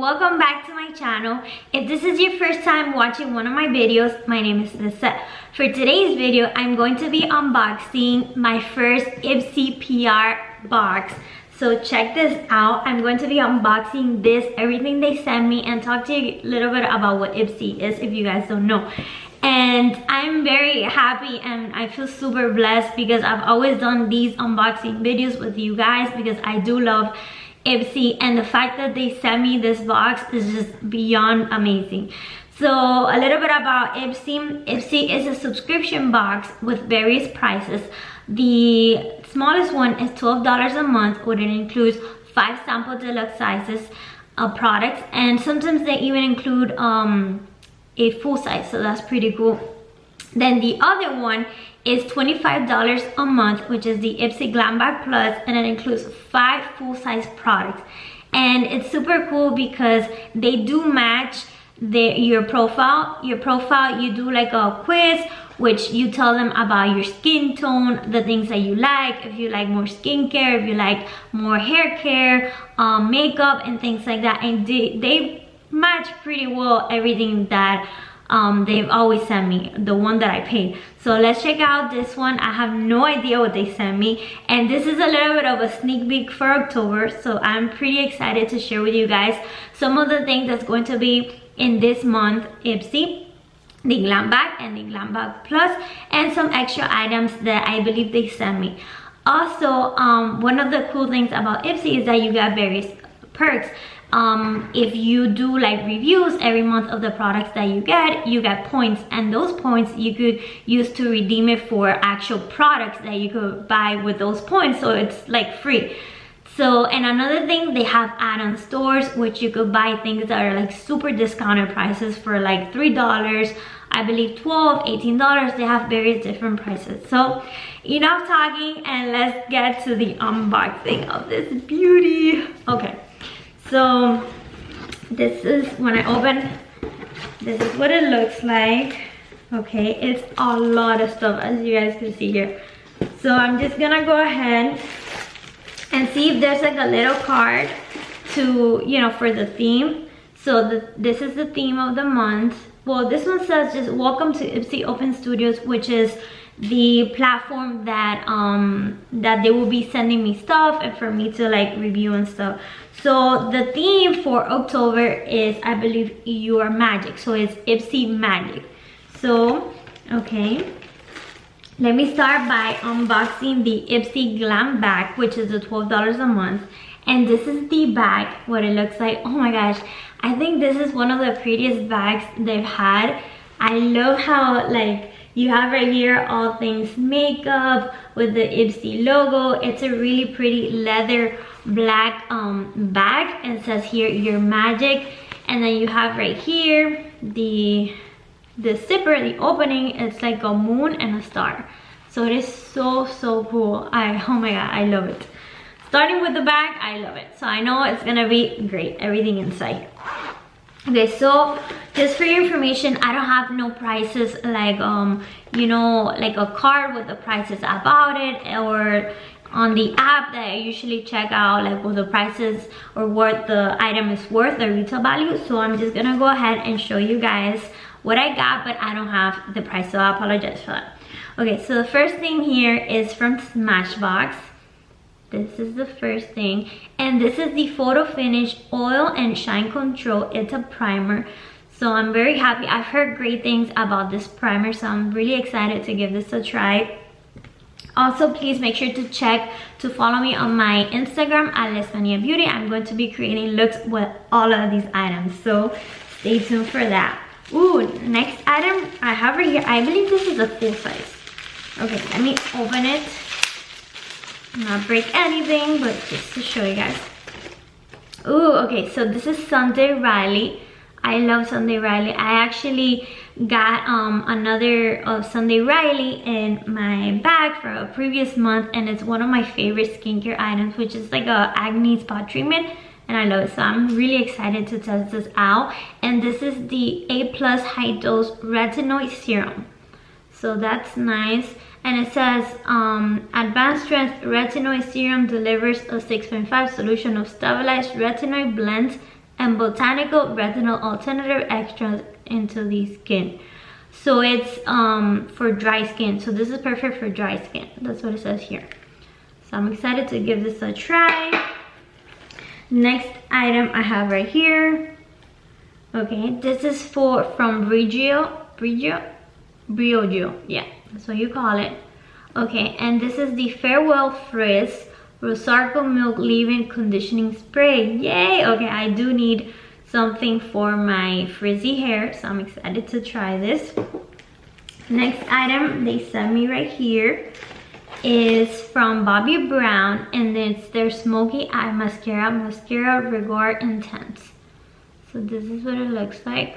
welcome back to my channel. If this is your first time watching one of my videos, my name is Lisa. For today's video, I'm going to be unboxing my first Ipsy PR box. So check this out. I'm going to be unboxing this, everything they sent me, and talk to you a little bit about what Ipsy is if you guys don't know. And I'm very happy and I feel super blessed because I've always done these unboxing videos with you guys because I do love Ipsy, and the fact that they sent me this box is just beyond amazing. So a little bit about Ipsy. Ipsy is a subscription box with various prices. The smallest one is $12 a month, which includes 5 sample deluxe sizes of products, and sometimes they even include a full size, so that's pretty cool. Then the other one is $25 a month, which is the Ipsy Glam Bag Plus, and it includes 5 full-size products. And it's super cool because they do match your profile. You do like a quiz, which you tell them about your skin tone, the things that you like, if you like more skincare, if you like more hair care, makeup, and things like that. And they match pretty well everything that they've always sent me, the one that I paid. So let's check out this one. I have no idea what they sent me, and this is a little bit of a sneak peek for October, so I'm pretty excited to share with you guys some of the things that's going to be in this month Ipsy, the Glam Bag and the Glam Bag Plus, and some extra items that I believe they sent me. Also, one of the cool things about Ipsy is that you got various perks. If you do like reviews every month of the products that you get points, and those points you could use to redeem it for actual products that you could buy with those points, so it's like free. So, and another thing, they have add-on stores which you could buy things that are like super discounted prices for like $3, I believe $12, $18. They have various different prices. So enough talking, and let's get to the unboxing of this beauty. Okay, so this is, when I open, this is what it looks like. Okay, it's a lot of stuff, as you guys can see here. So I'm just gonna go ahead and see if there's like a little card to, you know, for the theme. So this is the theme of the month. Well, this one says just welcome to Ipsy Open Studios, which is the platform that that they will be sending me stuff and for me to like review and stuff. So the theme for October is, I believe, your magic. So it's Ipsy Magic. So okay, let me start by unboxing the Ipsy Glam Bag, which is the $12 a month. And this is the bag, what it looks like. Oh my gosh, I think this is one of the prettiest bags they've had. I love how like you have right here all things makeup with the Ipsy logo. It's a really pretty leather black bag, and it says here your magic. And then you have right here the zipper, the opening. It's like a moon and a star. So it is so cool. Oh my god, I love it. Starting with the bag, I love it. So I know it's gonna be great, everything inside. Okay, so just for your information, I don't have no prices like you know, like a card with the prices about it, or on the app that I usually check out like what the prices or what the item is worth, the retail value. So I'm just gonna go ahead and show you guys what I got, but I don't have the price, so I apologize for that. Okay, so the first thing here is from Smashbox. This is the first thing, and this is the Photo Finish Oil and Shine Control. It's a primer, so I'm very happy. I've heard great things about this primer, so I'm really excited to give this a try. Also, please make sure to follow me on my Instagram at Lismania Beauty. I'm going to be creating looks with all of these items, so stay tuned for that. Ooh, next item I have right here, I believe this is a full size. Okay, let me open it. Not break anything, but just to show you guys. Ooh, okay, so this is Sunday Riley. I love Sunday Riley. I actually got another of Sunday Riley in my bag for a previous month, and it's one of my favorite skincare items, which is like a acne spot treatment, and I love it. So I'm really excited to test this out. And this is the A+ High Dose Retinoid Serum. So that's nice. And it says advanced strength retinoid serum delivers a 6.5 solution of stabilized retinoid blends and botanical retinol alternative extras into the skin. So it's for dry skin. So this is perfect for dry skin. That's what it says here. So I'm excited to give this a try. Next item I have right here. Okay, this is from Briogeo, yeah, that's what you call it. Okay, and this is the Farewell Frizz Rosarco Milk Leave-In Conditioning Spray. Yay! Okay, I do need something for my frizzy hair, so I'm excited to try this. Next item they sent me right here is from Bobbi Brown, and it's their Smoky Eye Mascara Rigor Intense. So this is what it looks like.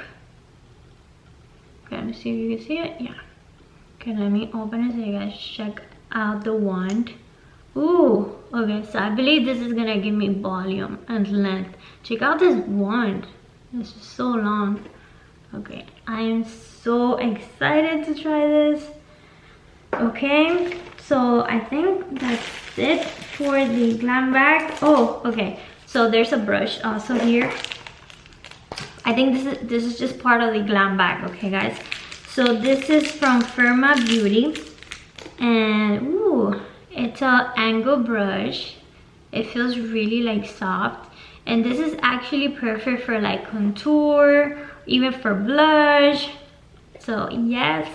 Okay, let me see if you can see it. Yeah. Okay, let me open it so you guys check out the wand. Ooh, okay, so I believe this is gonna give me volume and length. Check out this wand. This is so long. Okay, I am so excited to try this. Okay, so I think that's it for the Glam Bag. Oh, okay, so there's a brush also here. I think this is just part of the Glam Bag, okay guys? So this is from Firma Beauty, and ooh, it's a angle brush. It feels really like soft, and this is actually perfect for like contour, even for blush. So yes,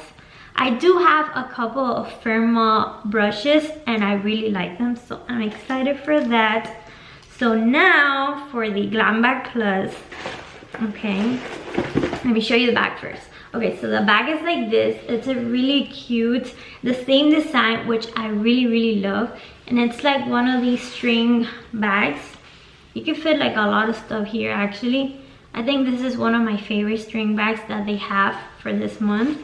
I do have a couple of Firma brushes and I really like them, so I'm excited for that. So now for the Glam Bag Plus. Okay, let me show you the bag first. Okay, so the bag is like this. It's a really cute, the same design, which I really love, and it's like one of these string bags. You can fit like a lot of stuff here actually. I think this is one of my favorite string bags that they have for this month.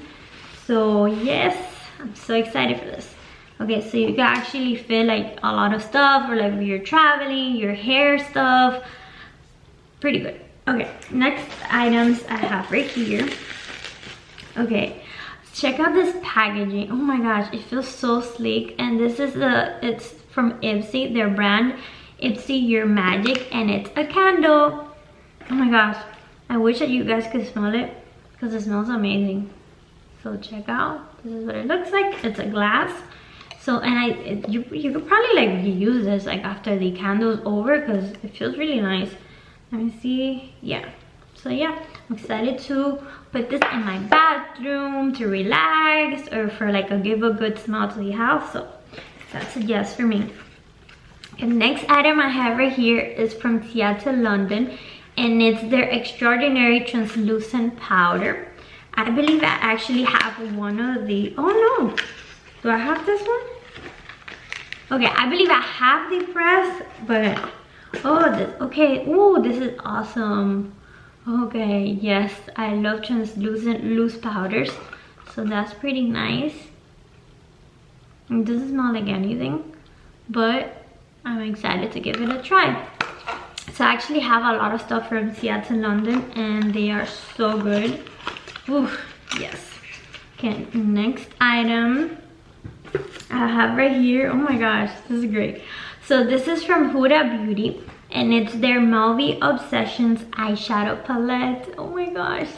So yes, I'm so excited for this. Okay, so you can actually fit like a lot of stuff, or like if you're traveling, your hair stuff. Pretty good. Okay, next items I have right here. Okay, check out this packaging. Oh my gosh, it feels so sleek. And this is it's from Ipsy, their brand, Ipsy Your Magic, and it's a candle. Oh my gosh, I wish that you guys could smell it because it smells amazing. So check out, this is what it looks like. It's a glass. So, and you could probably like reuse this like after the candle's over because it feels really nice. Let me see. Yeah, so yeah, I'm excited to put this in my bathroom to relax, or for like give a good smell to the house. So that's a yes for me. And next item I have right here is from Seattle, London, and it's their Extraordinary Translucent Powder. I believe I actually have one of the, oh no, do I have this one? Okay, I believe I have the press, but oh, this, okay, oh, this is awesome. Okay, yes, I love translucent loose powders, so that's pretty nice. It doesn't smell like anything, but I'm excited to give it a try. So I actually have a lot of stuff from Seattle, London, and they are so good. Ooh, yes. Okay, next item I have right here. Oh my gosh, this is great. So this is from Huda Beauty, and it's their Melvie Obsessions eyeshadow palette. Oh my gosh,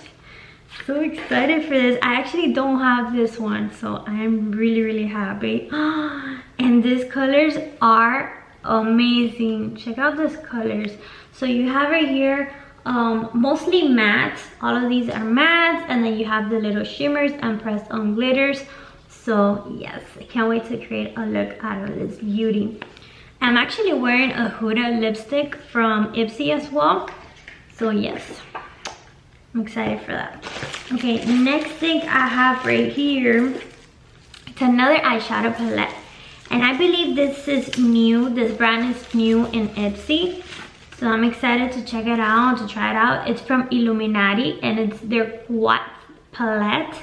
so excited for this. I actually don't have this one, so I am really happy. And these colors are amazing. Check out these colors. So you have right here mostly mattes. All of these are mattes, and then you have the little shimmers and pressed on glitters. So yes, I can't wait to create a look out of this beauty. I'm actually wearing a Huda lipstick from Ipsy as well, so yes, I'm excited for that. Okay, next thing I have right here, it's another eyeshadow palette, and I believe this is new. This brand is new in Ipsy, so I'm excited to check it out, to try it out. It's from Illuminati, and it's their Quad palette.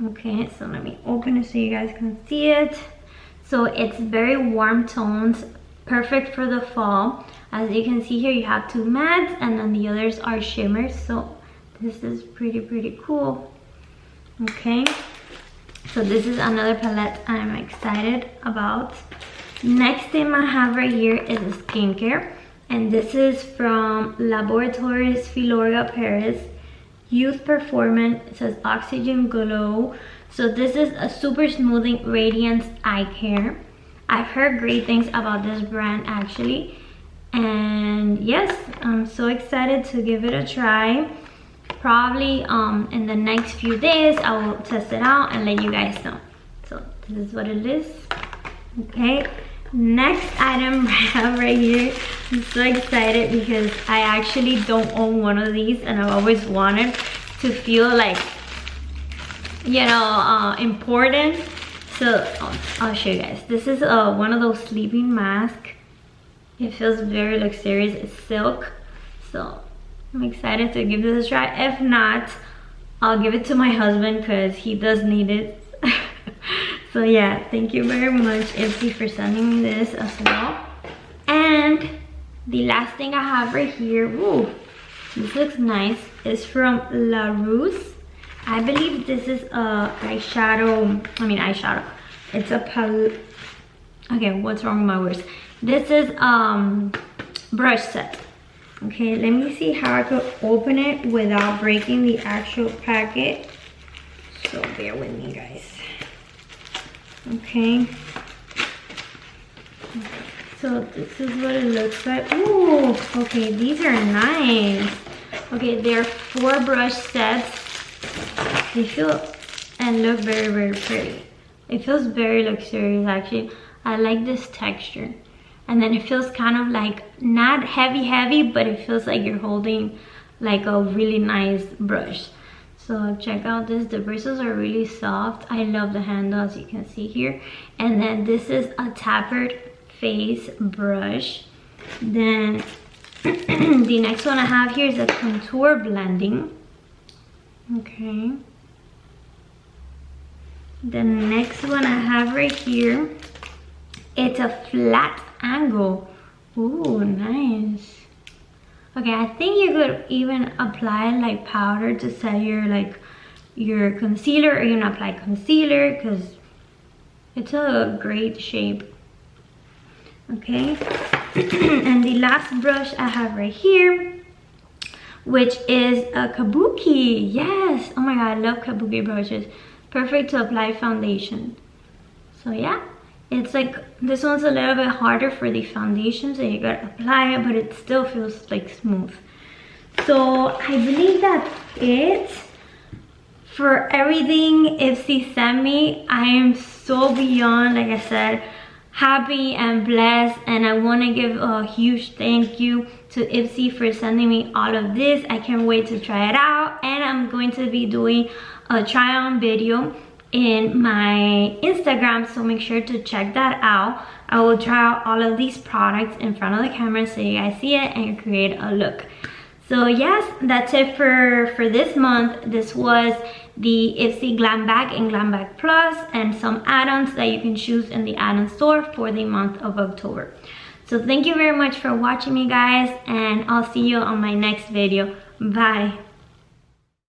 Okay, so let me open it so you guys can see it. So it's very warm tones, perfect for the fall. As you can see here, you have two mattes, and then the others are shimmers. So this is pretty cool. Okay, so this is another palette I'm excited about. Next thing I have right here is a skincare. and this is from Laboratories Filorga Paris. Youth Performance. It says Oxygen Glow. So this is a super smoothing radiance eye care. I've heard great things about this brand actually, and yes, I'm so excited to give it a try. Probably in the next few days I will test it out and let you guys know. So this is what it is. Okay, next item I have right here. I'm so excited because I actually don't own one of these, and I've always wanted to feel like, you know, important. So I'll show you guys. This is one of those sleeping masks. It feels very luxurious. It's silk, so I'm excited to give this a try. If not, I'll give it to my husband because he does need it. So yeah, thank you very much, Ipsy, for sending me this as well. And the last thing I have right here, ooh, this looks nice, is from La Rousse. I believe this is a eyeshadow. It's a okay, what's wrong with my words? This is brush set. Okay, let me see how I could open it without breaking the actual packet. So bear with me, guys. Okay. So this is what it looks like. Ooh, okay, these are nice. Okay, they're 4 brush sets. They feel and look very, very pretty. It feels very luxurious actually. I like this texture. And then it feels kind of like not heavy, but it feels like you're holding like a really nice brush. So check out this. The bristles are really soft. I love the handle, as you can see here. And then this is a tapered face brush. Then the next one I have here is a contour blending. Okay. The next one I have right here, it's a flat angle. Ooh, nice. Okay, I think you could even apply like powder to set your concealer, or you can apply concealer because it's a great shape. Okay. And the last brush I have right here, which is a kabuki. Yes, oh my god, I love kabuki brushes. Perfect to apply foundation. So yeah, it's like this one's a little bit harder for the foundation, so you gotta apply it, but it still feels like smooth. So I believe that's it for everything Ipsy sent me. I am so beyond, like I said, happy and blessed, and I want to give a huge thank you to Ipsy for sending me all of this. I can't wait to try it out, and I'm going to be doing a try on video in my Instagram, so make sure to check that out. I will try out all of these products in front of the camera so you guys see it and create a look. So yes, that's it for this month. This was the Ipsy Glam Bag and Glam Bag Plus, and some add-ons that you can choose in the add-on store for the month of October. So thank you very much for watching me, guys, and I'll see you on my next video. Bye.